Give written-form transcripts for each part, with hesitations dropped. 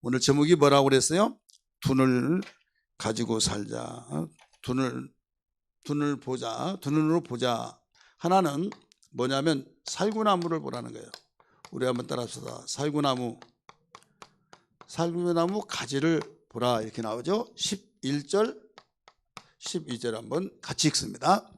오늘 제목이 뭐라고 그랬어요? 둔을 가지고 살자. 둔을 보자. 두 눈으로 보자. 하나는 뭐냐면 살구나무를 보라는 거예요. 우리 한번 따라합시다. 살구나무 가지를 보라 이렇게 나오죠. 11절 12절 한번 같이 읽습니다.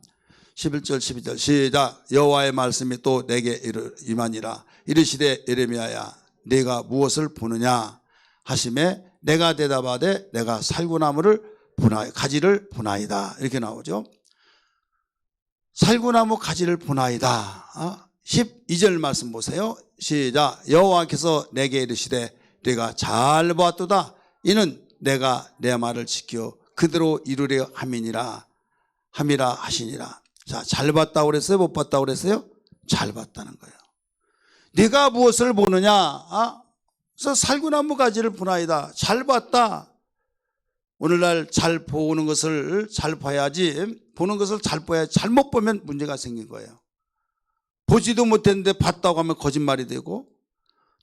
11절 12절 시작. 여호와의 말씀이 또 내게 임하니라. 이르시되 예레미야야 네가 무엇을 보느냐 하시매 내가 대답하되 내가 살구나무를 보나 가지를 보나이다 이렇게 나오죠. 살구나무 가지를 보나이다. 12절 말씀 보세요. 시작. 여호와께서 내게 이르시되 네가 잘 보았도다. 이는 내가 내 말을 지켜 그대로 이루려 함이라 하시니라. 자, 잘 봤다고 그랬어요? 못 봤다고 그랬어요? 잘 봤다는 거예요. 네가 무엇을 보느냐? 그래서 살구나무 가지를 보나이다. 잘 봤다. 오늘날 잘 보는 것을 잘 봐야지, 보는 것을 잘 봐야지, 잘못 보면 문제가 생긴 거예요. 보지도 못했는데 봤다고 하면 거짓말이 되고,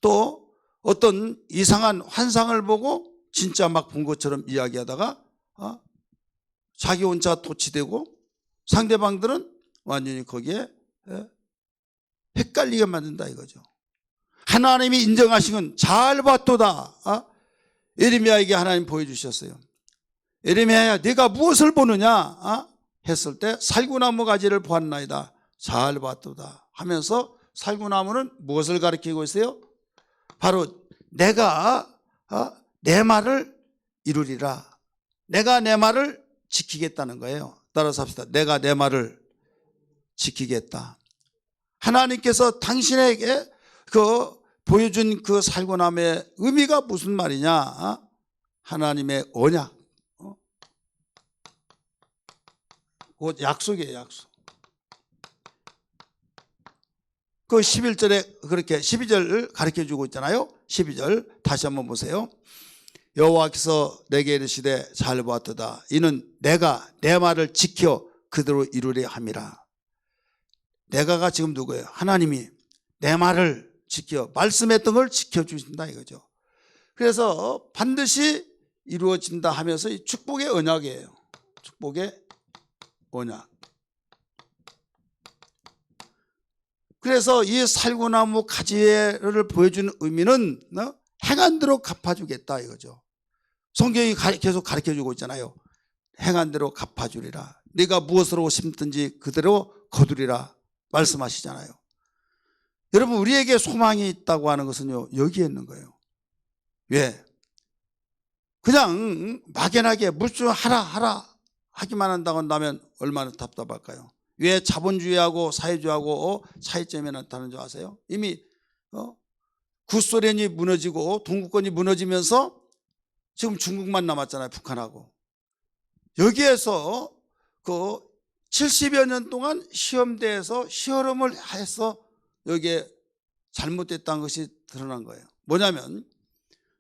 또 어떤 이상한 환상을 보고 진짜 막 본 것처럼 이야기하다가 자기 혼자 도취되고 상대방들은 완전히 거기에 헷갈리게 만든다 이거죠. 하나님이 인정하신 건 잘 봤도다. 예레미야에게 하나님 보여주셨어요. 예레미야야 네가 무엇을 보느냐 했을 때 살구나무 가지를 보았나이다. 잘 봤도다 하면서 살구나무는 무엇을 가리키고 있어요? 바로 내가 내 말을 이루리라. 내가 내 말을 지키겠다는 거예요. 따라서 합시다. 내가 내 말을 지키겠다. 하나님께서 당신에게 보여준 그 살구나무의 의미가 무슨 말이냐? 하나님의 언약. 그 약속이에요, 약속. 그 11절에 그렇게 12절 가르쳐 주고 있잖아요. 12절 다시 한번 보세요. 여호와께서 내게 이르시되 잘 보았도다. 이는 내가 내 말을 지켜 그대로 이루려 함이라. 내가가 지금 누구예요? 하나님이 내 말을 지켜 말씀했던 걸 지켜주신다 이거죠. 그래서 반드시 이루어진다 하면서 이 축복의 언약이에요. 축복의 언약. 그래서 이 살구나무 가지를 보여주는 의미는 행한 대로 갚아주겠다 이거죠. 성경이 계속 가르쳐주고 있잖아요. 행한 대로 갚아주리라. 네가 무엇으로 심든지 그대로 거두리라 말씀하시잖아요. 여러분 우리에게 소망이 있다고 하는 것은요 여기에 있는 거예요. 왜? 그냥 막연하게 하라 하기만 한다고 한다면 얼마나 답답할까요? 왜 자본주의하고 사회주의하고 차이점이 나타나는 줄 아세요? 이미 구소련이 무너지고 동구권이 무너지면서 지금 중국만 남았잖아요. 북한하고. 여기에서 그 70여 년 동안 시험대에서 시험을 해서 여기에 잘못됐다는 것이 드러난 거예요. 뭐냐면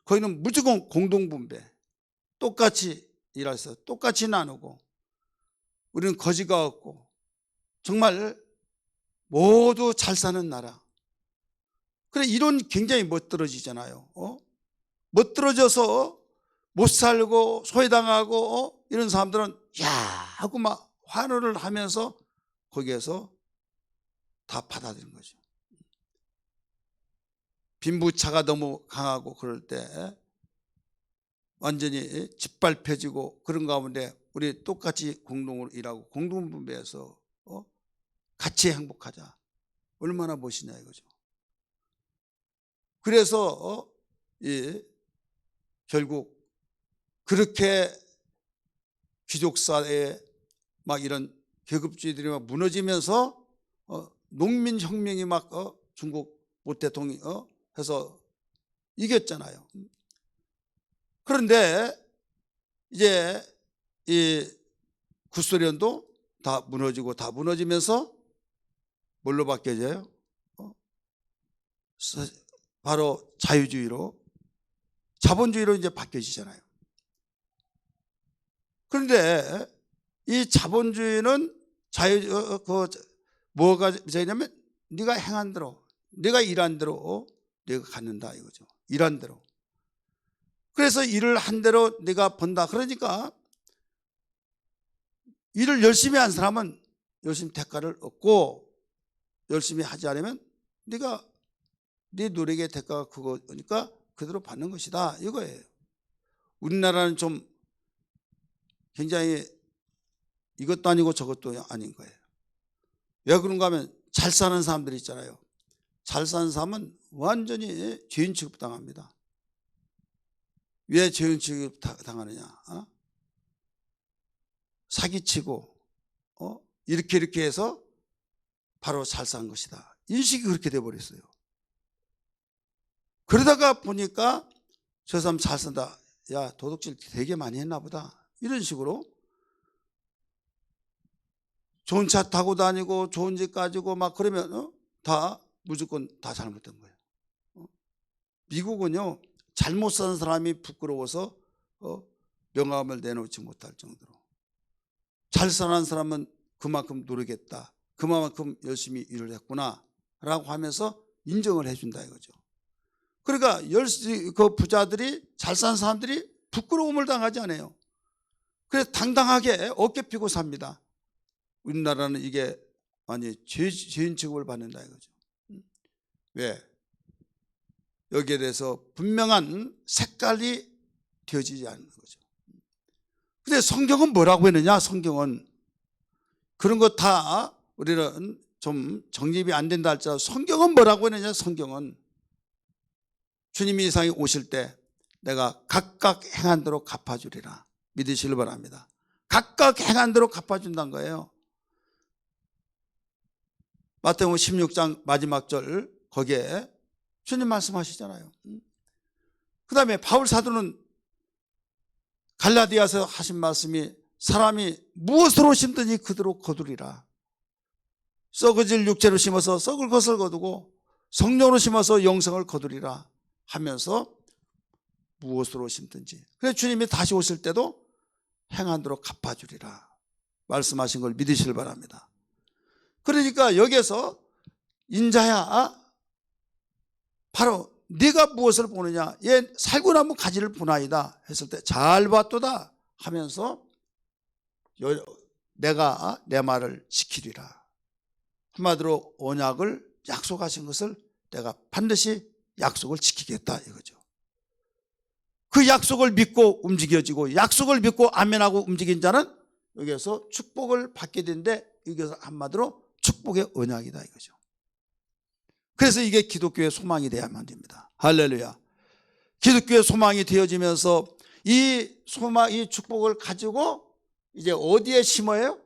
거기는 무조건 공동분배, 똑같이 일해서 똑같이 나누고 우리는 거지가 없고 정말 모두 잘 사는 나라. 그래 이론 굉장히 멋들어지잖아요. 멋들어져서 못 살고 소외당하고 이런 사람들은 야 하고 막 환호를 하면서 거기에서 다 받아들인 거죠. 빈부차가 너무 강하고 그럴 때 완전히 짓밟혀지고 그런 가운데 우리 똑같이 공동으로 일하고 공동분배해서 같이 행복하자. 얼마나 멋있냐 이거죠. 그래서 결국 그렇게 귀족사회에 막 이런 계급주의들이 막 무너지면서 농민혁명이 막 중국 모 대통령이 해서 이겼잖아요. 그런데 이제 이 구소련도 다 무너지고 다 무너지면서 뭘로 바뀌어져요? 바로 자유주의로 자본주의로 이제 바뀌어지잖아요. 그런데 이 자본주의는 뭐가 되냐면 네가 행한 대로, 네가 일한 대로 네가 갖는다 이거죠. 일한 대로. 그래서 일을 한 대로 네가 번다. 그러니까 일을 열심히 한 사람은 열심히 대가를 얻고, 열심히 하지 않으면 네가 네 노력의 대가가 그거니까 그대로 받는 것이다, 이거예요. 우리나라는 좀 굉장히 이것도 아니고 저것도 아닌 거예요. 왜 그런가 하면 잘 사는 사람들이 있잖아요. 잘 사는 사람은 완전히 죄인 취급당합니다. 왜 죄인 취급당하느냐? 사기치고 이렇게 해서 바로 잘 산 것이다, 인식이 그렇게 돼버렸어요. 그러다가 보니까 저 사람 잘 산다, 야 도둑질 되게 많이 했나 보다, 이런 식으로 좋은 차 타고 다니고 좋은 집 가지고 막 그러면 다 무조건 다 잘못된 거예요. 미국은요, 잘못 사는 사람이 부끄러워서 명함을 내놓지 못할 정도로, 잘 사는 사람은 그만큼 노력했다, 그만큼 열심히 일을 했구나 라고 하면서 인정을 해준다 이거죠. 그러니까 그 부자들이, 잘 사는 사람들이 부끄러움을 당하지 않아요. 그래서 당당하게 어깨 펴고 삽니다. 우리나라는 이게 아니 죄인 취급을 받는다 이거죠. 왜? 여기에 대해서 분명한 색깔이 되어지지 않는 거죠. 근데 성경은 뭐라고 했느냐? 성경은 그런 거 다 우리는 좀 정립이 안 된다 할지라도 성경은 뭐라고 했느냐? 성경은 주님이 이 세상에 오실 때 내가 각각 행한 대로 갚아주리라, 믿으시길 바랍니다. 각각 행한 대로 갚아준다는 거예요. 마태복음 16장 마지막 절 거기에 주님 말씀하시잖아요. 그 다음에 바울 사도는 갈라디아서 하신 말씀이 사람이 무엇으로 심든지 그대로 거두리라. 썩어질 육체로 심어서 썩을 것을 거두고 성령으로 심어서 영생을 거두리라 하면서 무엇으로 심든지. 그래서 주님이 다시 오실 때도 행한 대로 갚아주리라 말씀하신 걸 믿으시길 바랍니다. 그러니까 여기에서 인자야, 바로 네가 무엇을 보느냐, 얘 살구나무 가지를 보나이다 했을 때 잘 봤도다 하면서 내가 내 말을 지키리라, 한마디로 언약을 약속하신 것을 내가 반드시 약속을 지키겠다 이거죠. 그 약속을 믿고 움직여지고 약속을 믿고 아멘하고 움직인 자는 여기에서 축복을 받게 되는데, 여기서 한마디로 축복의 언약이다 이거죠. 그래서 이게 기독교의 소망이 되어야만 됩니다. 할렐루야. 기독교의 소망이 되어지면서 이 소망, 이 축복을 가지고 이제 어디에 심어요?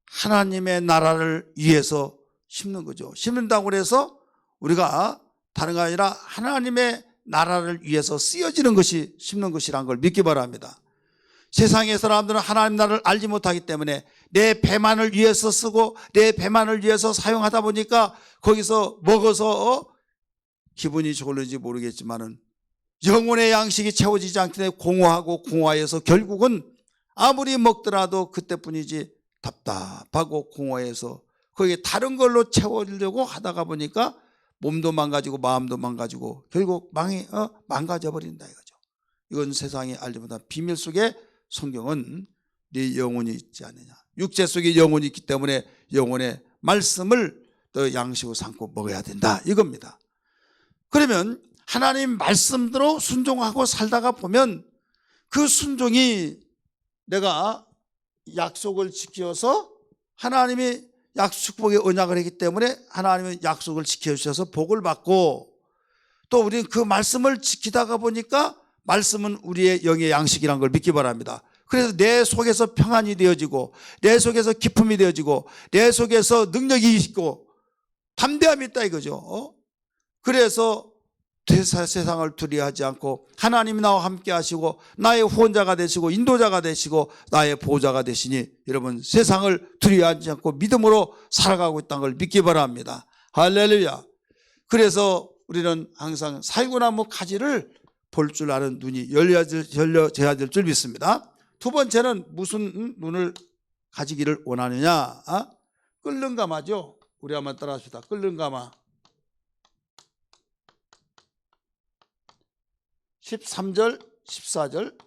하나님의 나라를 위해서 심는 거죠. 심는다고 해서 우리가 다른 게 아니라 하나님의 나라를 위해서 쓰여지는 것이 심는 것이라는 걸 믿기 바랍니다. 세상의 사람들은 하나님 나라를 알지 못하기 때문에 내 배만을 위해서 쓰고 내 배만을 위해서 사용하다 보니까 거기서 먹어서 기분이 좋을지 모르겠지만은 영혼의 양식이 채워지지 않기 때문에 공허하고 공허해서 결국은 아무리 먹더라도 그때뿐이지 답답하고 공허해서 거기에 다른 걸로 채우려고 하다가 보니까 몸도 망가지고 마음도 망가지고 결국 망가져 버린다 이거죠. 이건 세상이 알지 못한 비밀 속에 성경은 네 영혼이 있지 않느냐, 육체 속에 영혼이 있기 때문에 영혼의 말씀을 또 양식으로 삼고 먹어야 된다 이겁니다. 그러면 하나님 말씀대로 순종하고 살다가 보면 그 순종이 내가 약속을 지켜서 하나님이 축복의 언약을 했기 때문에 하나님은 약속을 지켜주셔서 복을 받고, 또 우리는 그 말씀을 지키다가 보니까 말씀은 우리의 영의 양식이라는 걸 믿기 바랍니다. 그래서 내 속에서 평안이 되어지고 내 속에서 기쁨이 되어지고 내 속에서 능력이 있고 담대함이 있다 이거죠. 그래서 세상을 두려워하지 않고 하나님이 나와 함께 하시고 나의 후원자가 되시고 인도자가 되시고 나의 보호자가 되시니 여러분 세상을 두려워하지 않고 믿음으로 살아가고 있다는 걸 믿기 바랍니다. 할렐루야. 그래서 우리는 항상 살구나무 가지를 볼 줄 아는 눈이 열려져야 될 줄 믿습니다. 두 번째는 무슨 눈을 가지기를 원하느냐? 끓는 가마죠. 우리 한번 따라 합시다. 끓는 가마 13절 14절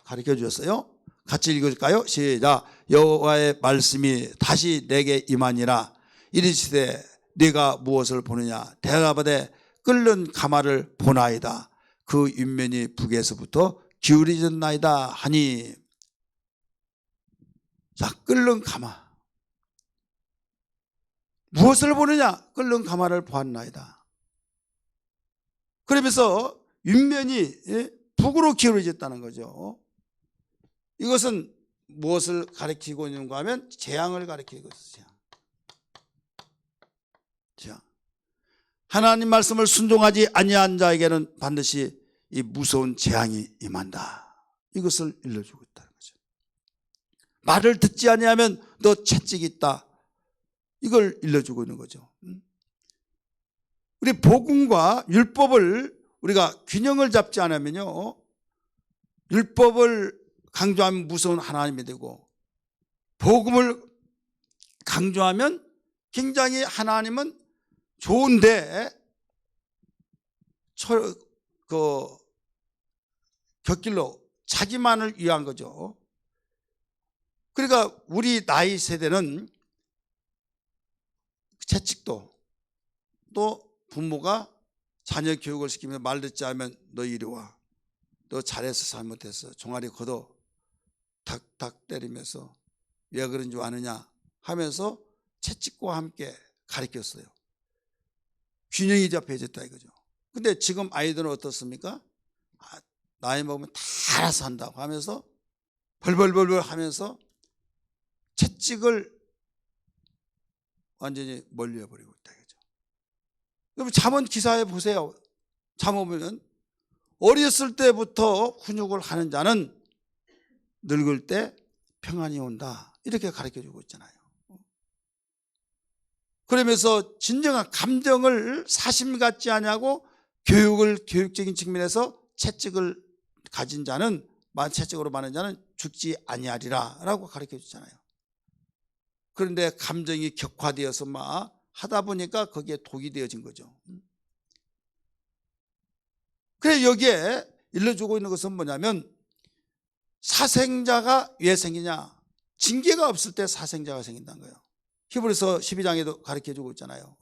가르쳐 주셨어요. 같이 읽을까요? 시작. 여호와의 말씀이 다시 내게 임하니라. 이르시되 네가 무엇을 보느냐? 대답하되 끓는 가마를 보나이다. 그 윗면이 북에서부터 기울어졌나이다 하니. 자, 끓는 가마. 무엇을 보느냐? 끓는 가마를 보았나이다. 그러면서 윗면이 북으로 기울어졌다는 거죠. 이것은 무엇을 가리키고 있는가 하면 재앙을 가리키고 있어요. 재앙. 하나님 말씀을 순종하지 아니한 자에게는 반드시 이 무서운 재앙이 임한다. 이것을 일러주고 있다는 거죠. 말을 듣지 아니하면 너 채찍이 있다. 이걸 일러주고 있는 거죠. 우리 복음과 율법을 우리가 균형을 잡지 않으면요, 율법을 강조하면 무서운 하나님이 되고 복음을 강조하면 굉장히 하나님은 좋은데 곁길로 자기만을 위한 거죠. 그러니까 우리 나이 세대는 채찍도, 또 부모가 자녀 교육을 시키면서 말 듣지 않으면 너 이리 와, 너 잘해서 잘못했어, 종아리 걷어 탁탁 때리면서 왜 그런 줄 아느냐 하면서 채찍과 함께 가르쳤어요. 균형이 잡혀졌다 이거죠. 근데 지금 아이들은 어떻습니까? 나이 먹으면 다 알아서 한다고 하면서 벌벌벌벌 하면서 채찍을 완전히 멀리해버리고 있다 이거죠. 여러분 잠언 기사에 보세요. 잠언 보면 어렸을 때부터 훈육을 하는 자는 늙을 때 평안이 온다, 이렇게 가르쳐주고 있잖아요. 그러면서 진정한 감정을 사심 같지 않냐고 교육적인 측면에서 채찍을 가진 자는, 채찍으로 많은 자는 죽지 아니하리라 라고 가르쳐주잖아요. 그런데 감정이 격화되어서 막 하다 보니까 거기에 독이 되어진 거죠. 그래 여기에 일러주고 있는 것은 뭐냐면, 사생자가 왜 생기냐? 징계가 없을 때 사생자가 생긴다는 거예요. 히브리서 12장에도 가르쳐주고 있잖아요.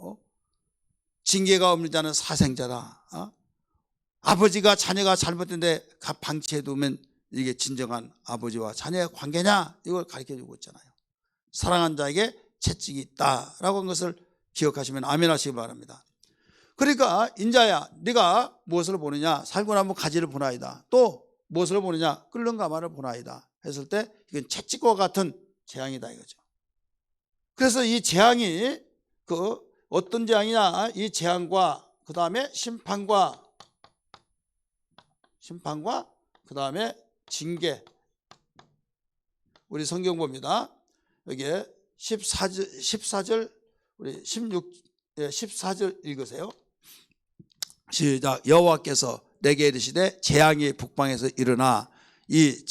징계가 없는 자는 사생자다. 아버지가 자녀가 잘못된데 방치해두면 이게 진정한 아버지와 자녀의 관계냐? 이걸 가르쳐주고 있잖아요. 사랑한 자에게 채찍이 있다라고 한 것을 기억하시면 아멘 하시기 바랍니다. 그러니까 인자야, 네가 무엇을 보느냐? 살고 나면 가지를 보나이다. 또 무엇을 보느냐? 끓는 가마를 보나이다 했을 때 이건 채찍과 같은 재앙이다 이거죠. 그래서 이 재앙이 어떤 재앙이냐? 이 재앙과 그 다음에 심판과 그 다음에 징계. 우리 성경 봅니다. 여기에 14절 우리 14절 읽으세요. 시작. 여호와께서 내게 이르시되 재앙이 북방에서 일어나 이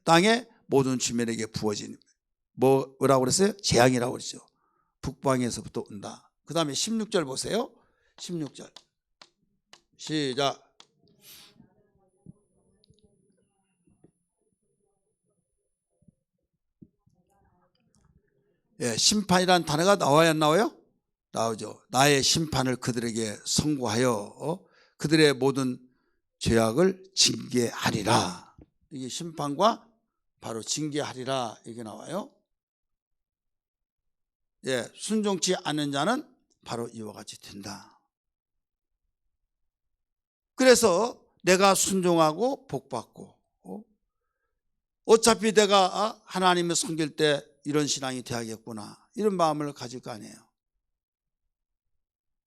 땅의 모든 주민에게 부어진, 뭐라고 그랬어요? 재앙이라고 그랬죠. 북방에서부터 온다. 그 다음에 16절 보세요. 16절 시작. 심판이라는 단어가 나와야 안 나와요? 나오죠. 나의 심판을 그들에게 선고하여 그들의 모든 죄악을 징계하리라. 이게 심판과 바로 징계하리라 이게 나와요. 순종치 않는 자는 바로 이와 같이 된다. 그래서 내가 순종하고 복받고, 어차피 내가 하나님을 섬길 때 이런 신앙이 돼야겠구나, 이런 마음을 가질 거 아니에요.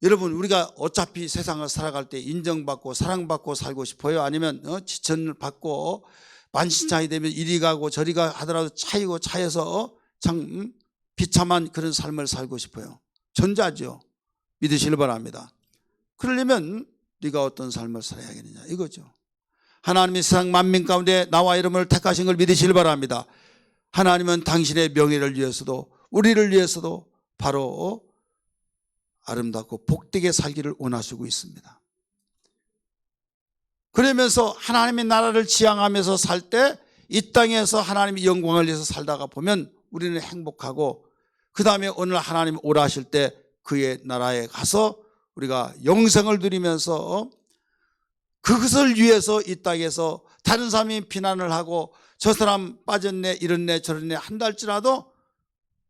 여러분, 우리가 어차피 세상을 살아갈 때 인정받고 사랑받고 살고 싶어요? 아니면 지천을 받고 만신창이 되면 이리 가고 저리 가 하더라도 차이고 차여서 참 비참한 그런 삶을 살고 싶어요? 전자죠. 믿으시길 바랍니다. 그러려면 네가 어떤 삶을 살아야겠느냐 이거죠. 하나님이 세상 만민 가운데 나와 이름을 택하신 걸 믿으시길 바랍니다. 하나님은 당신의 명예를 위해서도 우리를 위해서도 바로 아름답고 복되게 살기를 원하시고 있습니다. 그러면서 하나님의 나라를 지향하면서 살 때 이 땅에서 하나님의 영광을 위해서 살다가 보면 우리는 행복하고, 그 다음에 오늘 하나님 오라 하실 때 그의 나라에 가서 우리가 영생을 누리면서 그것을 위해서 이 땅에서 다른 사람이 비난을 하고 저 사람 빠졌네 이렇네 저렇네 한달지라도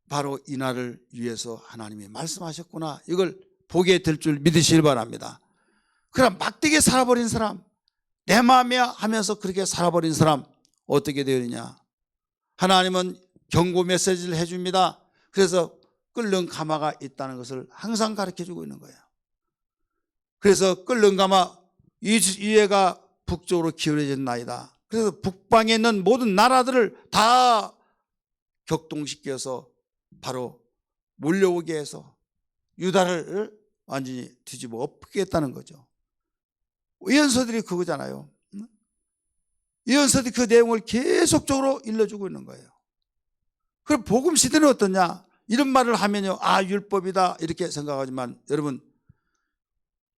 바로 이 날을 위해서 하나님이 말씀하셨구나, 이걸 보게 될 줄 믿으시길 바랍니다. 그럼 막대기에 살아버린 사람, 내 마음에 하면서 그렇게 살아버린 사람 어떻게 되느냐? 하나님은 경고 메시지를 해줍니다. 그래서 끓는 가마가 있다는 것을 항상 가르쳐주고 있는 거예요. 그래서 끓는 가마 위에가 북쪽으로 기울어진 나이다. 그래서 북방에 있는 모든 나라들을 다 격동시켜서 바로 몰려오게 해서 유다를 완전히 뒤집어 엎겠다는 거죠. 예언서들이 그거잖아요. 예언서들이 그 내용을 계속적으로 일러주고 있는 거예요. 그럼 복음 시대는 어떠냐? 이런 말을 하면요, 아 율법이다 이렇게 생각하지만 여러분,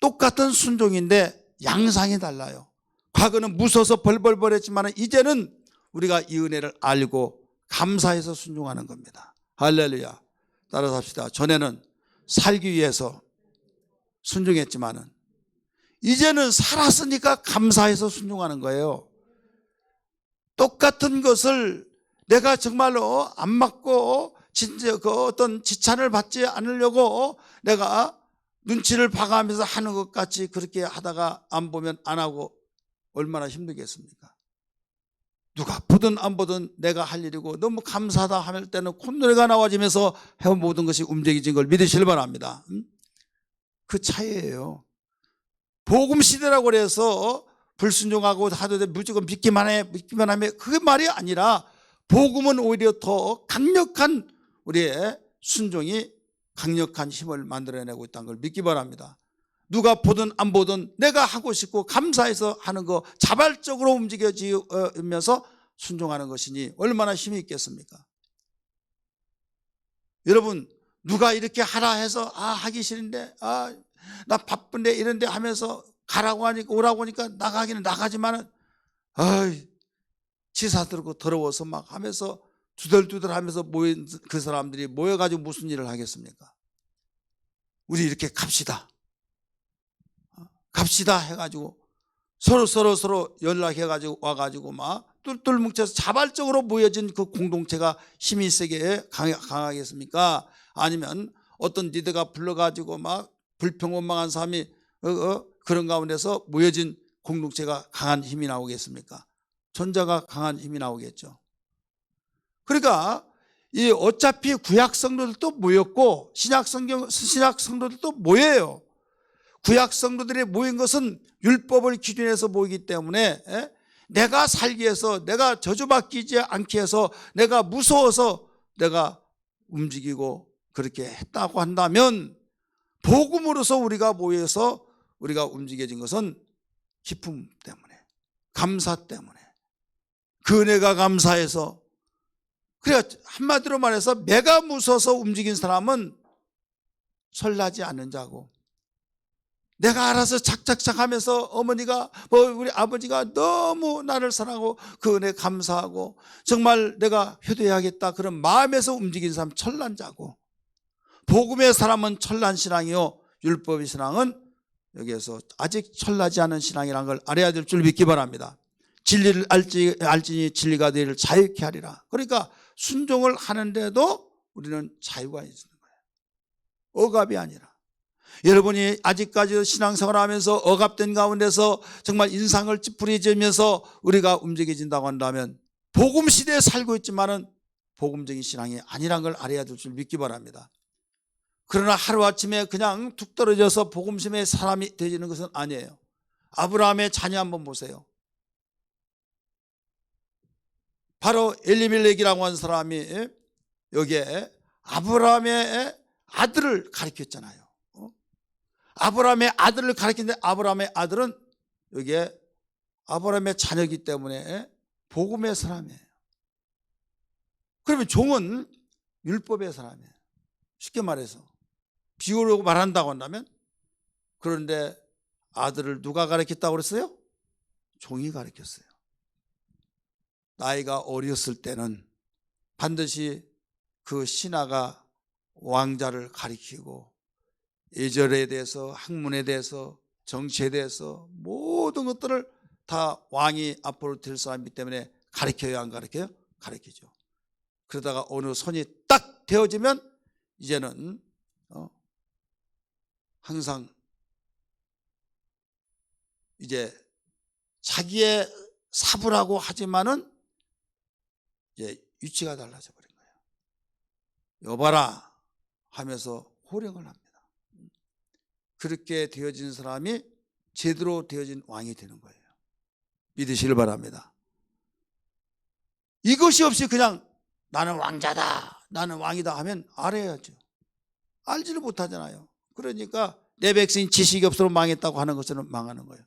똑같은 순종인데 양상이 달라요. 과거는 무서워서 벌벌벌 했지만 이제는 우리가 이 은혜를 알고 감사해서 순종하는 겁니다. 할렐루야. 따라서 합시다. 전에는 살기 위해서 순종했지만은 이제는 살았으니까 감사해서 순종하는 거예요. 똑같은 것을 내가 정말로 안 맞고 진짜 그 어떤 지찬을 받지 않으려고 내가 눈치를 봐가면서 하는 것 같이 그렇게 하다가 안 보면 안 하고 얼마나 힘들겠습니까? 누가 보든 안 보든 내가 할 일이고 너무 감사하다 할 때는 콧노래가 나와지면서 해온 모든 것이 움직이진 걸 믿으시길 바랍니다. 그 차이예요. 복음 시대라고 그래서 불순종하고 하도 무조건 믿기만 하면 그게 말이 아니라 복음은 오히려 더 강력한 우리의 순종이 강력한 힘을 만들어내고 있다는 걸 믿기 바랍니다. 누가 보든 안 보든 내가 하고 싶고 감사해서 하는 거 자발적으로 움직여지면서 순종하는 것이니 얼마나 힘이 있겠습니까? 여러분, 누가 이렇게 하라 해서 하기 싫은데 나 바쁜데 이런데 하면서 가라고 하니까 오라고 하니까 나가기는 나가지만은 치사 들고 더러워서 막 하면서 두덜두덜 하면서 모인 그 사람들이 모여가지고 무슨 일을 하겠습니까? 우리 이렇게 갑시다 해가지고 서로 연락해가지고 와가지고 막 똘똘 뭉쳐서 자발적으로 모여진 그 공동체가 힘이 세게 강하겠습니까? 아니면 어떤 리더가 불러가지고 막 불평원망한 사람이 그런 가운데서 모여진 공동체가 강한 힘이 나오겠습니까? 전자가 강한 힘이 나오겠죠. 그러니까 이 어차피 구약 성도들도 모였고 신약 성도들도 모여요. 구약 성도들이 모인 것은 율법을 기준해서 모이기 때문에 내가 살기 위해서, 내가 저주받지 않기 위해서, 내가 무서워서 내가 움직이고 그렇게 했다고 한다면, 복음으로서 우리가 모여서 우리가 움직여진 것은 기쁨 때문에, 감사 때문에, 그 은혜가 감사해서. 그래 한마디로 말해서 내가 무서워서 움직인 사람은 설나지 않는 자고, 내가 알아서 착착착 하면서 어머니가 우리 아버지가 너무 나를 사랑하고 그 은혜 감사하고 정말 내가 효도해야겠다 그런 마음에서 움직인 사람 천난 자고, 복음의 사람은 천난 신앙이요 율법의 신앙은 여기에서 아직 천나지 않은 신앙이라는 걸 알아야 될 줄 믿기 바랍니다. 진리를 알지니 진리가 너희를 자유케 하리라. 그러니까 순종을 하는데도 우리는 자유가 있는 거예요. 억압이 아니라. 여러분이 아직까지 신앙생활을 하면서 억압된 가운데서 정말 인상을 찌푸리지면서 우리가 움직여진다고 한다면 복음 시대에 살고 있지만은 복음적인 신앙이 아니란 걸 알아야 될 줄 믿기 바랍니다. 그러나 하루아침에 그냥 툭 떨어져서 복음심의 사람이 되지는 것은 아니에요. 아브라함의 자녀 한번 보세요. 바로 엘리멜렉이라고 하는 사람이 여기에 아브라함의 아들을 가르쳤잖아요. 아브라함의 아들을 가르쳤는데 아브라함의 아들은 여기에 아브라함의 자녀이기 때문에 복음의 사람이에요. 그러면 종은 율법의 사람이에요. 쉽게 말해서 비유로 말한다고 한다면. 그런데 아들을 누가 가르쳤다고 그랬어요? 종이 가르쳤어요. 나이가 어렸을 때는 반드시 그 신하가 왕자를 가리키고 예절에 대해서, 학문에 대해서, 정치에 대해서 모든 것들을 다 왕이 앞으로 될 사람이기 때문에 가르쳐야 안 가르쳐요? 가르치죠. 그러다가 어느 손이 딱 되어지면 이제는 항상 이제 자기의 사부라고 하지만은 이제 위치가 달라져 버린 거예요. 여봐라 하면서 호령을 합니다. 그렇게 되어진 사람이 제대로 되어진 왕이 되는 거예요. 믿으시길 바랍니다. 이것이 없이 그냥 나는 왕자다, 나는 왕이다 하면 알아야죠. 알지를 못하잖아요. 그러니까 내 백성이 지식이 없어서 망했다고 하는 것은 망하는 거예요.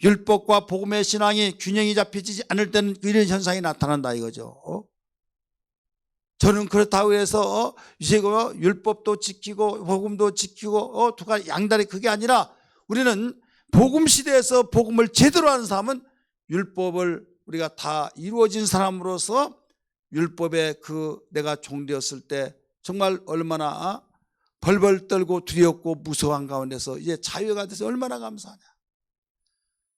율법과 복음의 신앙이 균형이 잡히지 않을 때는 이런 현상이 나타난다 이거죠. 저는 그렇다고 해서 율법도 지키고 복음도 지키고 두 가지 양다리, 그게 아니라 우리는 복음 시대에서 복음을 제대로 하는 사람은 율법을 우리가 다 이루어진 사람으로서 율법에 내가 종되었을 때 정말 얼마나 벌벌 떨고 두렵고 무서워한 가운데서 이제 자유가 돼서 얼마나 감사하냐.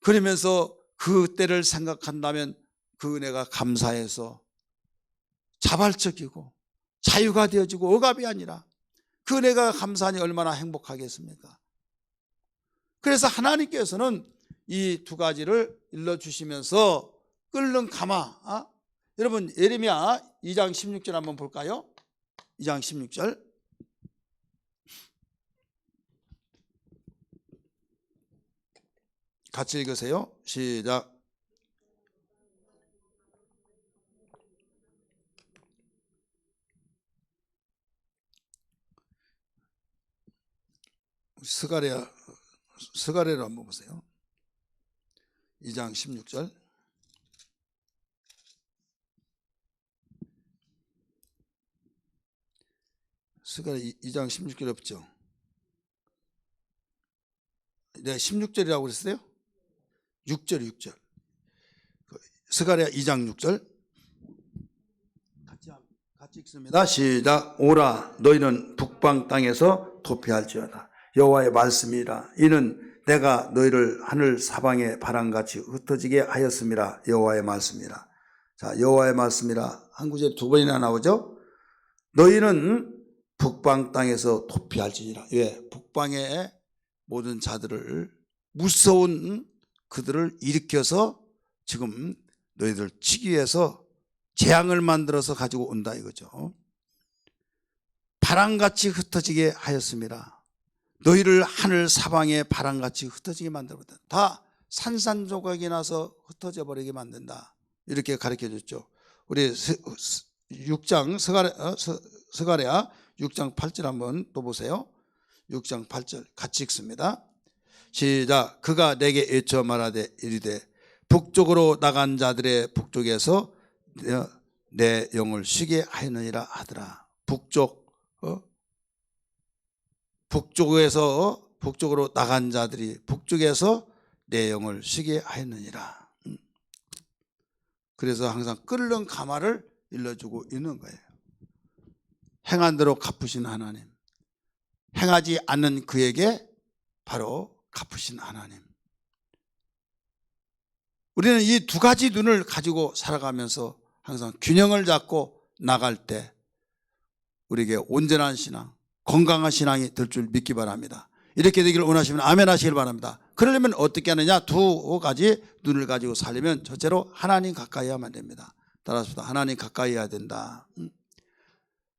그러면서 그때를 생각한다면 그 은혜가 감사해서 자발적이고 자유가 되어지고 억압이 아니라 그 은혜가 감사하니 얼마나 행복하겠습니까? 그래서 하나님께서는 이 두 가지를 일러주시면서 끓는 가마, 여러분 예레미야 2장 16절 한번 볼까요? 2장 16절 같이 읽으세요. 시작. 스가랴로 한번 보세요. 2장 16절. 스가랴 2장 16절 없죠? 네, 16절이라고 그랬어요? 6절. 스가랴 2장 6절. 같이 읽습니다. 시작. 오라 너희는 북방 땅에서 도피할지어다. 여호와의 말씀이라. 이는 내가 너희를 하늘 사방의 바람같이 흩어지게 하였음이라. 여호와의 말씀이라. 자, 여호와의 말씀이라 한 구절에 두 번이나 나오죠. 너희는 북방 땅에서 도피할지니라. 왜? 북방의 모든 자들을, 무서운 그들을 일으켜서 지금 너희들 치기 위해서 재앙을 만들어서 가지고 온다 이거죠. 바람같이 흩어지게 하였습니다. 너희를 하늘 사방에 바람같이 흩어지게 만들었다. 다 산산조각이 나서 흩어져 버리게 만든다. 이렇게 가르쳐 줬죠. 우리 6장 스가랴 6장 8절 한번 또 보세요. 6장 8절 같이 읽습니다. 시작. 그가 내게 외쳐 말하되 이르되 북쪽으로 나간 자들의 북쪽에서 내 영을 쉬게 하였느니라 하더라. 북쪽으로 나간 자들이 북쪽에서 내 영을 쉬게 하였느니라. 그래서 항상 끓는 가마를 일러주고 있는 거예요. 행한 대로 갚으신 하나님, 행하지 않는 그에게 바로 갚으신 하나님. 우리는 이 두 가지 눈을 가지고 살아가면서 항상 균형을 잡고 나갈 때 우리에게 온전한 신앙, 건강한 신앙이 될 줄 믿기 바랍니다. 이렇게 되기를 원하시면 아멘 하시길 바랍니다. 그러려면 어떻게 하느냐? 두 가지 눈을 가지고 살려면 첫째로 하나님 가까이 하면 됩니다. 따라서 하나님 가까이 해야 된다.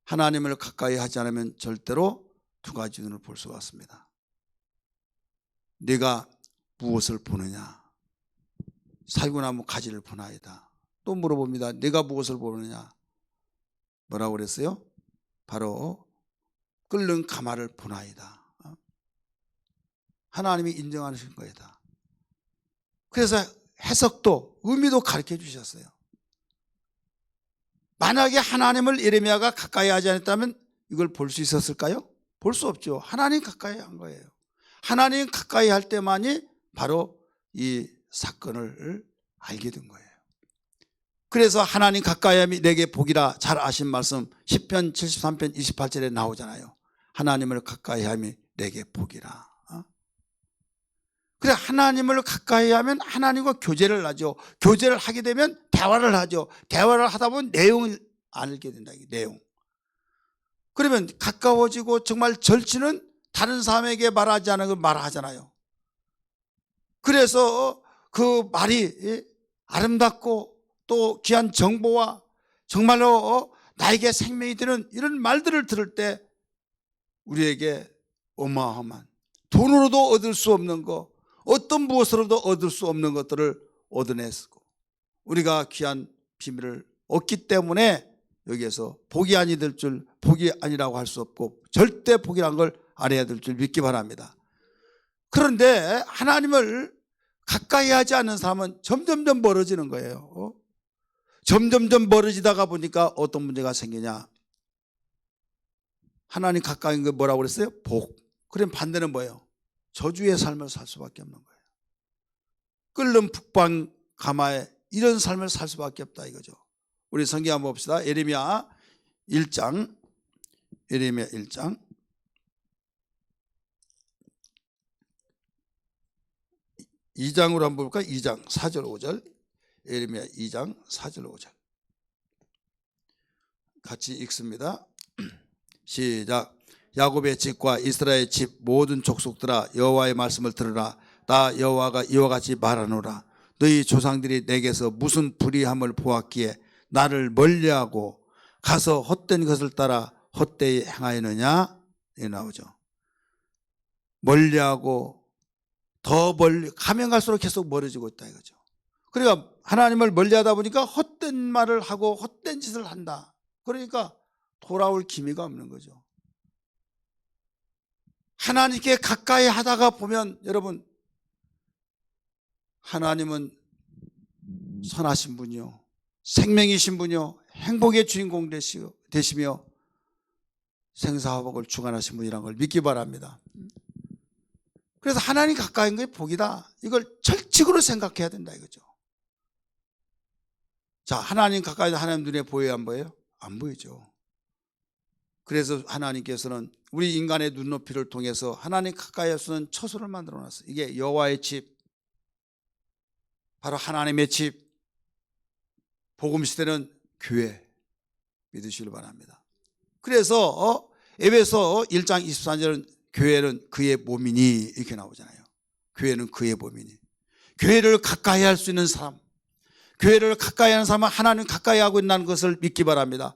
하나님을 가까이 하지 않으면 절대로 두 가지 눈을 볼 수가 없습니다. 네가 무엇을 보느냐? 살구나무 가지를 보나이다. 또 물어봅니다. 네가 무엇을 보느냐? 뭐라고 그랬어요? 바로 끓는 가마를 보나이다. 하나님이 인정하시는 거이다. 그래서 해석도 의미도 가르쳐 주셨어요. 만약에 하나님을 예레미야가 가까이 하지 않았다면 이걸 볼 수 있었을까요? 볼 수 없죠. 하나님 가까이 한 거예요. 하나님 가까이 할 때만이 바로 이 사건을 알게 된 거예요. 그래서 하나님 가까이함이 내게 복이라 잘 아신 말씀 10편 73편 28절에 나오잖아요. 하나님을 가까이함이 내게 복이라. 그래, 하나님을 가까이하면 하나님과 교제를 하죠. 교제를 하게 되면 대화를 하죠. 대화를 하다 보면 내용을 알게 된다. 내용. 그러면 가까워지고 정말 절친은 다른 사람에게 말하지 않은 걸 말하잖아요. 그래서 그 말이 아름답고 또 귀한 정보와 정말로 나에게 생명이 되는 이런 말들을 들을 때 우리에게 어마어마한 돈으로도 얻을 수 없는 것, 어떤 무엇으로도 얻을 수 없는 것들을 얻어냈고 우리가 귀한 비밀을 얻기 때문에 여기에서 복이 아니 될 줄, 복이 아니라고 할 수 없고 절대 복이란 걸 알아야 될 줄 믿기 바랍니다. 그런데 하나님을 가까이 하지 않는 사람은 점점점 멀어지는 거예요. 점점점 멀어지다가 보니까 어떤 문제가 생기냐. 하나님 가까이 있는 게 뭐라고 그랬어요? 복. 그럼 반대는 뭐예요? 저주의 삶을 살 수밖에 없는 거예요. 끓는 북방 가마에 이런 삶을 살 수밖에 없다 이거죠. 우리 성경 한번 봅시다. 예레미야 1장 2장으로 한번 볼까요? 2장 4절 5절. 예레미야 2장 4절 5절 같이 읽습니다. 시작. 야곱의 집과 이스라엘의 집 모든 족속들아 여호와의 말씀을 들으라. 나 여호와가 이와 같이 말하노라. 너희 조상들이 내게서 무슨 불의함을 보았기에 나를 멀리하고 가서 헛된 것을 따라 헛되이 행하였느냐. 이게 나오죠. 멀리하고 더 멀리 가면 갈수록 계속 멀어지고 있다 이거죠. 그러니까 하나님을 멀리하다 보니까 헛된 말을 하고 헛된 짓을 한다. 그러니까 돌아올 기미가 없는 거죠. 하나님께 가까이 하다가 보면 여러분, 하나님은 선하신 분이요, 생명이신 분이요, 행복의 주인공 되시며 생사화복을 주관하신 분이라는 걸 믿기 바랍니다. 그래서 하나님 가까이 있는 게 복이다. 이걸 철칙으로 생각해야 된다 이거죠. 자, 하나님 가까이 하나님 눈에 보여요, 안 보여요? 안 보이죠. 그래서 하나님께서는 우리 인간의 눈높이를 통해서 하나님 가까이에서는 처소를 만들어 놨어요. 이게 여호와의 집, 바로 하나님의 집, 복음 시대는 교회, 믿으시길 바랍니다. 그래서 에베소 1장 24절은 교회는 그의 몸이니 이렇게 나오잖아요. 교회는 그의 몸이니. 교회를 가까이 할 수 있는 사람, 교회를 가까이 하는 사람은 하나님 가까이 하고 있다는 것을 믿기 바랍니다.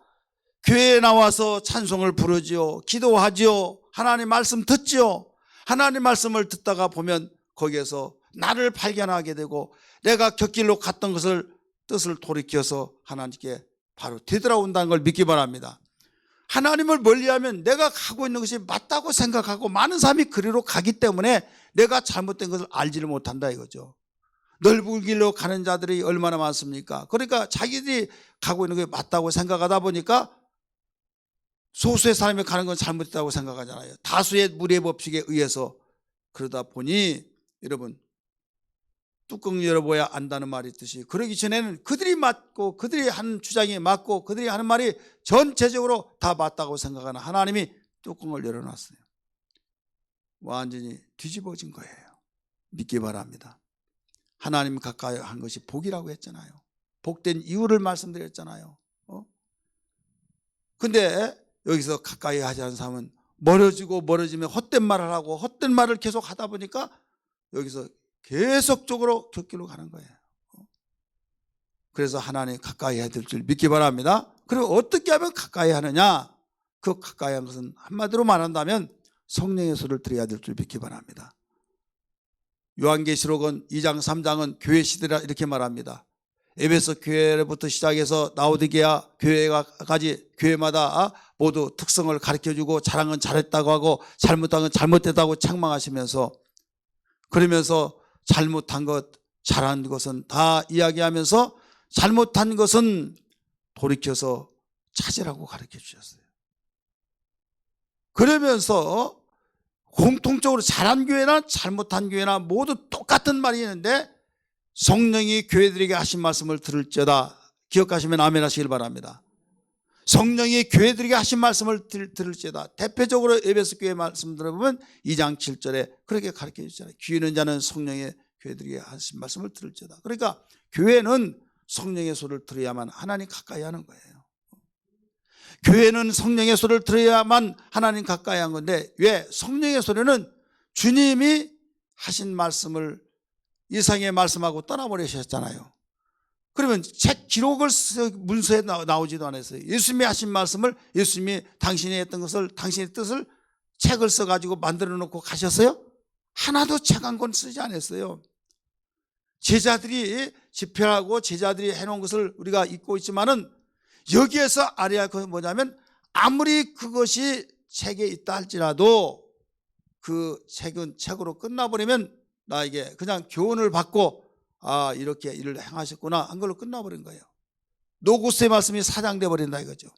교회에 나와서 찬송을 부르지요, 기도하지요, 하나님 말씀 듣지요. 하나님 말씀을 듣다가 보면 거기에서 나를 발견하게 되고 내가 곁길로 갔던 것을 뜻을 돌이켜서 하나님께 바로 되돌아온다는 걸 믿기 바랍니다. 하나님을 멀리하면 내가 가고 있는 것이 맞다고 생각하고 많은 사람이 그리로 가기 때문에 내가 잘못된 것을 알지를 못한다 이거죠. 넓은 길로 가는 자들이 얼마나 많습니까? 그러니까 자기들이 가고 있는 게 맞다고 생각하다 보니까 소수의 사람이 가는 건 잘못됐다고 생각하잖아요. 다수의 무리의 법칙에 의해서. 그러다 보니 여러분, 뚜껑 열어봐야 안다는 말이 있듯이 그러기 전에는 그들이 맞고 그들이 하는 주장이 맞고 그들이 하는 말이 전체적으로 다 맞다고 생각하는 하나님이 뚜껑을 열어놨어요. 완전히 뒤집어진 거예요. 믿기 바랍니다. 하나님 가까이 한 것이 복이라고 했잖아요. 복된 이유를 말씀드렸잖아요. 근데 여기서 가까이 하지 않은 사람은 멀어지면 헛된 말을 하고 헛된 말을 계속 하다 보니까 여기서 계속적으로 곁길로 가는 거예요. 그래서 하나님 가까이 해야 될 줄 믿기 바랍니다. 그리고 어떻게 하면 가까이 하느냐? 그 가까이 한 것은 한마디로 말한다면 성령의 소리를 들어야 될 줄 믿기 바랍니다. 요한계시록은 2장 3장은 교회 시대라 이렇게 말합니다. 에베소 교회부터 시작해서 라오디게아 교회까지 교회마다 모두 특성을 가르쳐주고 잘한 건 잘했다고 하고 잘못한 건 잘못됐다고 책망하시면서, 그러면서 잘못한 것, 잘한 것은 다 이야기하면서 잘못한 것은 돌이켜서 찾으라고 가르쳐 주셨어요. 그러면서 공통적으로 잘한 교회나 잘못한 교회나 모두 똑같은 말이 있는데 성령이 교회들에게 하신 말씀을 들을지어다. 기억하시면 아멘 하시길 바랍니다. 성령이 교회들에게 하신 말씀을 들을지어다. 대표적으로 에베소 교회 말씀 들어보면 2장 7절에 그렇게 가르쳐 주잖아요. 귀 있는 자는 성령의 교회들에게 하신 말씀을 들을지어다. 그러니까 교회는 성령의 소리를 들어야만 하나님 가까이 하는 거예요. 교회는 성령의 소리를 들어야만 하나님 가까이 하는 건데, 왜? 성령의 소리는 주님이 하신 말씀을 이상의 말씀하고 떠나버리셨잖아요. 그러면 책 기록을 문서에 나오지도 않았어요. 예수님이 하신 말씀을, 예수님이 당신이 했던 것을, 당신의 뜻을 책을 써가지고 만들어 놓고 가셨어요? 하나도 책 한 권 쓰지 않았어요. 제자들이 집필하고 제자들이 해놓은 것을 우리가 읽고 있지만은, 여기에서 알아야 할 것은 뭐냐면, 아무리 그것이 책에 있다 할지라도 그 책은 책으로 끝나버리면 나에게 그냥 교훈을 받고 이렇게 일을 행하셨구나 한 걸로 끝나버린 거예요. 노고스의 말씀이 사장돼 버린다 이거죠.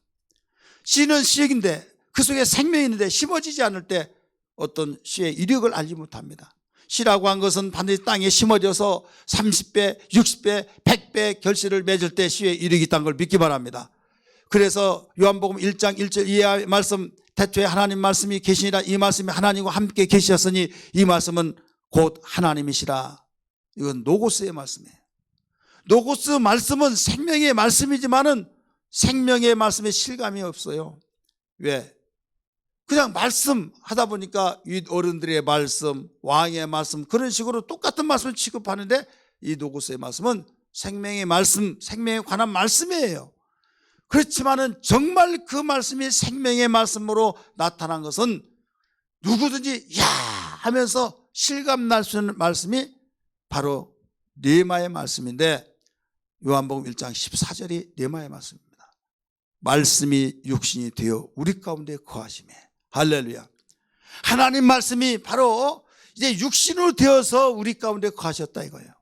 씨는 씨액인데 그 속에 생명이 있는데 심어지지 않을 때 어떤 씨의 이력을 알지 못합니다. 씨라고 한 것은 반드시 땅에 심어져서 30배, 60배, 100배 결실을 맺을 때 씨의 이력이 있다는 걸 믿기 바랍니다. 그래서 요한복음 1장 1절 이하의 말씀, 태초에 하나님 말씀이 계시니라, 이 말씀이 하나님과 함께 계시셨으니 이 말씀은 곧 하나님이시라. 이건 노고스의 말씀이에요. 노고스 말씀은 생명의 말씀이지만은 생명의 말씀에 실감이 없어요. 왜? 그냥 말씀하다 보니까 윗 어른들의 말씀, 왕의 말씀, 그런 식으로 똑같은 말씀을 취급하는데, 이 노고스의 말씀은 생명의 말씀, 생명에 관한 말씀이에요. 그렇지만은 정말 그 말씀이 생명의 말씀으로 나타난 것은 누구든지 야 하면서 실감날 수 있는 말씀이 바로 레마의 말씀인데, 요한복음 1장 14절이 레마의 말씀입니다. 말씀이 육신이 되어 우리 가운데 거하시매. 할렐루야. 하나님 말씀이 바로 이제 육신으로 되어서 우리 가운데 거하셨다 이거예요.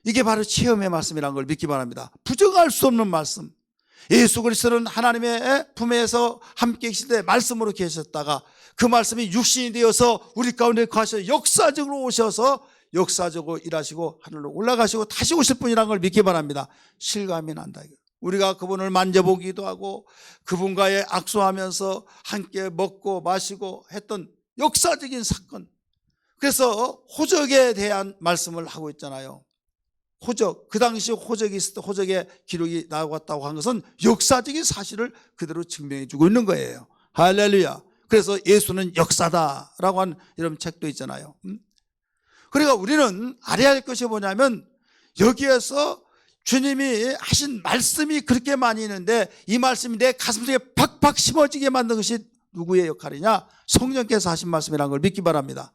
이게 바로 체험의 말씀이라는 걸 믿기 바랍니다. 부정할 수 없는 말씀. 예수 그리스도는 하나님의 품에서 함께 계실 때 말씀으로 계셨다가 그 말씀이 육신이 되어서 우리 가운데 거하셔서 역사적으로 오셔서 역사적으로 일하시고 하늘로 올라가시고 다시 오실 분이라는 걸 믿기 바랍니다. 실감이 난다. 우리가 그분을 만져보기도 하고 그분과의 악수하면서 함께 먹고 마시고 했던 역사적인 사건. 그래서 호적에 대한 말씀을 하고 있잖아요. 호적, 그 당시 호적이 있을 때 호적의 기록이 나왔다고 한 것은 역사적인 사실을 그대로 증명해 주고 있는 거예요. 할렐루야. 그래서 예수는 역사다라고 한 이런 책도 있잖아요. 그러니까 우리는 알아야 할 것이 뭐냐면, 여기에서 주님이 하신 말씀이 그렇게 많이 있는데 이 말씀이 내 가슴속에 팍팍 심어지게 만든 것이 누구의 역할이냐? 성령께서 하신 말씀이라는 걸 믿기 바랍니다.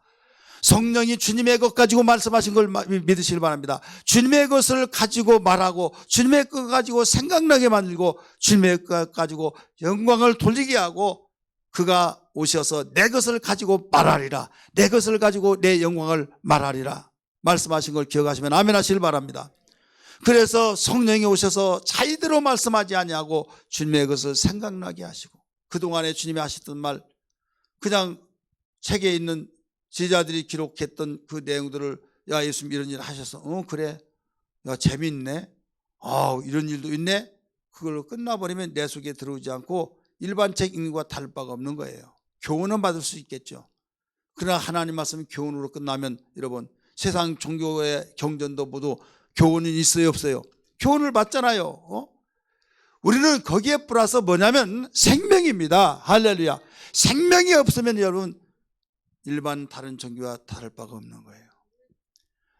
성령이 주님의 것 가지고 말씀하신 걸 믿으시길 바랍니다. 주님의 것을 가지고 말하고 주님의 것 가지고 생각나게 만들고 주님의 것 가지고 영광을 돌리게 하고, 그가 오셔서 내 것을 가지고 말하리라, 내 것을 가지고 내 영광을 말하리라 말씀하신 걸 기억하시면 아멘 하시길 바랍니다. 그래서 성령이 오셔서 자의대로 말씀하지 아니하고 주님의 것을 생각나게 하시고, 그동안에 주님이 하셨던 말, 그냥 책에 있는 제자들이 기록했던 그 내용들을, 야 예수님 이런 일 하셨어, 그래, 야 재밌네, 이런 일도 있네, 그걸로 끝나버리면 내 속에 들어오지 않고 일반 책 읽는 것과 다를 바가 없는 거예요. 교훈은 받을 수 있겠죠. 그러나 하나님 말씀이 교훈으로 끝나면, 여러분 세상 종교의 경전도 모두 교훈은 있어요 없어요? 교훈을 받잖아요. 우리는 거기에 플러스 뭐냐면 생명입니다. 할렐루야. 생명이 없으면 여러분 일반 다른 종교와 다를 바가 없는 거예요.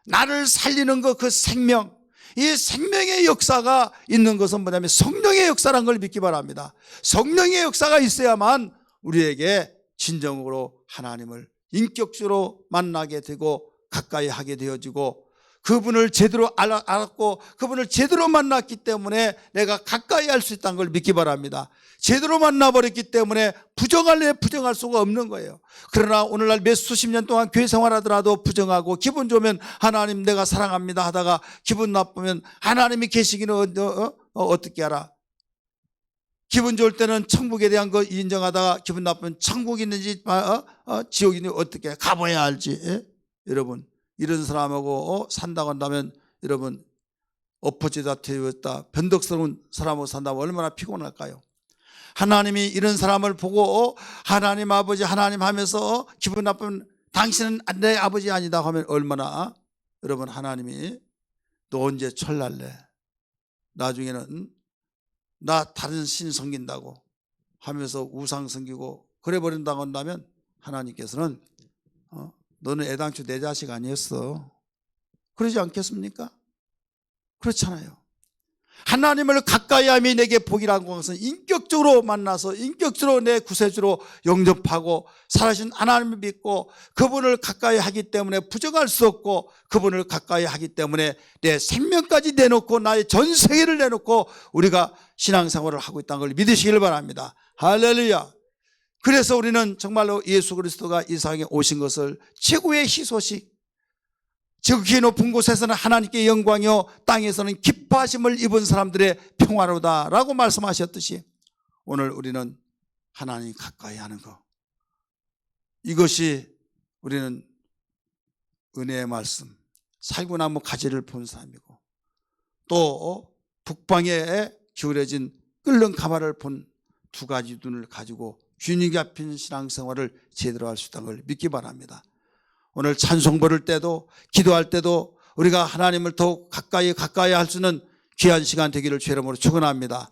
나를 살리는 것, 그 생명, 이 생명의 역사가 있는 것은 뭐냐면 성령의 역사라는 걸 믿기 바랍니다. 성령의 역사가 있어야만 우리에게 진정으로 하나님을 인격적으로 만나게 되고 가까이 하게 되어지고, 그분을 제대로 알았고 그분을 제대로 만났기 때문에 내가 가까이 할 수 있다는 걸 믿기 바랍니다. 제대로 만나버렸기 때문에 부정할 수가 없는 거예요. 그러나 오늘날 몇 수십 년 동안 교회 생활하더라도 부정하고, 기분 좋으면 하나님 내가 사랑합니다 하다가 기분 나쁘면 하나님이 계시기는 어떻게 알아? 기분 좋을 때는 천국에 대한 거 인정하다가 기분 나쁘면 천국이 있는지 지옥이 있는지 어떻게 가봐야 알지. 여러분 이런 사람하고 산다고 한다면 여러분 엎어지다 태웠다 변덕스러운 사람으로 산다면 얼마나 피곤할까요? 하나님이 이런 사람을 보고 하나님 아버지 하나님 하면서 기분 나쁜 당신은 내 아버지 아니다 하면 얼마나 여러분 하나님이 너 언제 철날래? 나중에는 나 다른 신 섬긴다고 하면서 우상 섬기고 그래 버린다고 한다면 하나님께서는 너는 애당초 내 자식 아니었어. 그러지 않겠습니까? 그렇잖아요. 하나님을 가까이 함이 내게 복이라는 것은 인격적으로 만나서 인격적으로 내 구세주로 영접하고 살아신 하나님을 믿고 그분을 가까이 하기 때문에 부정할 수 없고 그분을 가까이 하기 때문에 내 생명까지 내놓고 나의 전 세계를 내놓고 우리가 신앙생활을 하고 있다는 걸 믿으시길 바랍니다. 할렐루야. 그래서 우리는 정말로 예수 그리스도가 이 세상에 오신 것을 최고의 희소식, 지극히 높은 곳에서는 하나님께 영광이요 땅에서는 기뻐하심을 입은 사람들의 평화로다라고 말씀하셨듯이 오늘 우리는 하나님 가까이 하는 것, 이것이 우리는 은혜의 말씀, 살구나무 가지를 본 사람이고 또 북방에 기울어진 끓는 가마를 본 두 가지 눈을 가지고 균이 잡힌 신앙생활을 제대로 할 수 있다는 걸 믿기 바랍니다. 오늘 찬송 부를 때도 기도할 때도 우리가 하나님을 더욱 가까이 할 수 있는 귀한 시간 되기를 주의 이름으로 축원합니다.